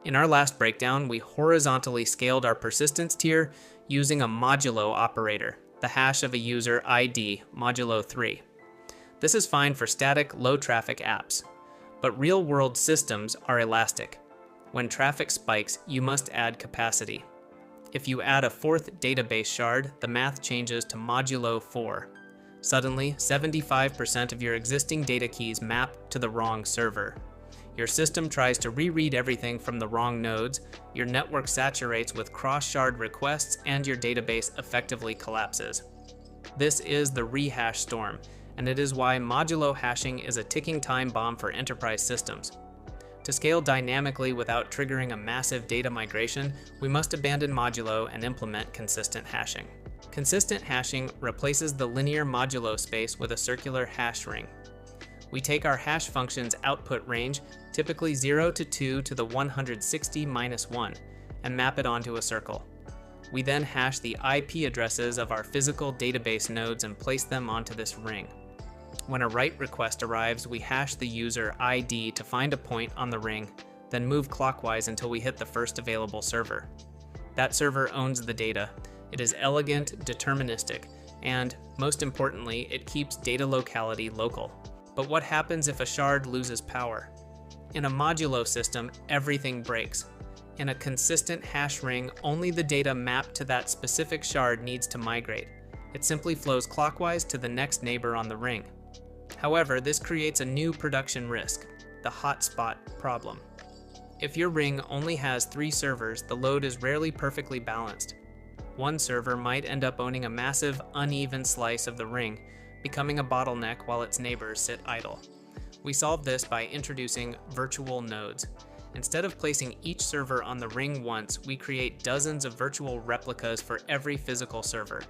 In our last breakdown, we horizontally scaled our persistence tier using a modulo operator, the hash of a user ID, modulo 3. This is fine for static, low-traffic apps, but real-world systems are elastic. When traffic spikes, you must add capacity. If you add a fourth database shard, the math changes to modulo 4. Suddenly, 75% of your existing data keys map to the wrong server. Your system tries to reread everything from the wrong nodes, your network saturates with cross-shard requests, and your database effectively collapses. This is the rehash storm, and it is why modulo hashing is a ticking time bomb for enterprise systems. To scale dynamically without triggering a massive data migration, we must abandon modulo and implement consistent hashing. Consistent hashing replaces the linear modulo space with a circular hash ring. We take our hash function's output range, typically 0 to 2 to the 160 minus 1, and map it onto a circle. We then hash the IP addresses of our physical database nodes and place them onto this ring. When a write request arrives, we hash the user ID to find a point on the ring, then move clockwise until we hit the first available server. That server owns the data. It is elegant, deterministic, and, most importantly, it keeps data locality local. But what happens if a shard loses power? In a modulo system, everything breaks. In a consistent hash ring, only the data mapped to that specific shard needs to migrate. It simply flows clockwise to the next neighbor on the ring. However, this creates a new production risk, the hotspot problem. If your ring only has 3 servers, the load is rarely perfectly balanced. One server might end up owning a massive, uneven slice of the ring, becoming a bottleneck while its neighbors sit idle. We solve this by introducing virtual nodes. Instead of placing each server on the ring once, we create dozens of virtual replicas for every physical server.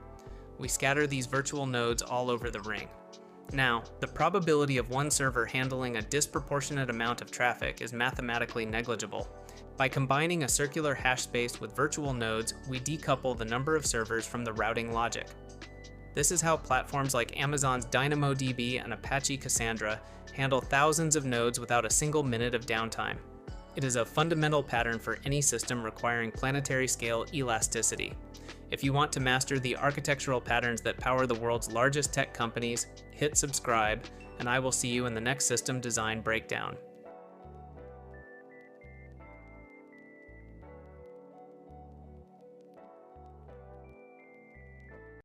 We scatter these virtual nodes all over the ring. Now, the probability of one server handling a disproportionate amount of traffic is mathematically negligible. By combining a circular hash space with virtual nodes, we decouple the number of servers from the routing logic. This is how platforms like Amazon's DynamoDB and Apache Cassandra handle thousands of nodes without a single minute of downtime. It is a fundamental pattern for any system requiring planetary-scale elasticity. If you want to master the architectural patterns that power the world's largest tech companies, hit subscribe, and I will see you in the next system design breakdown.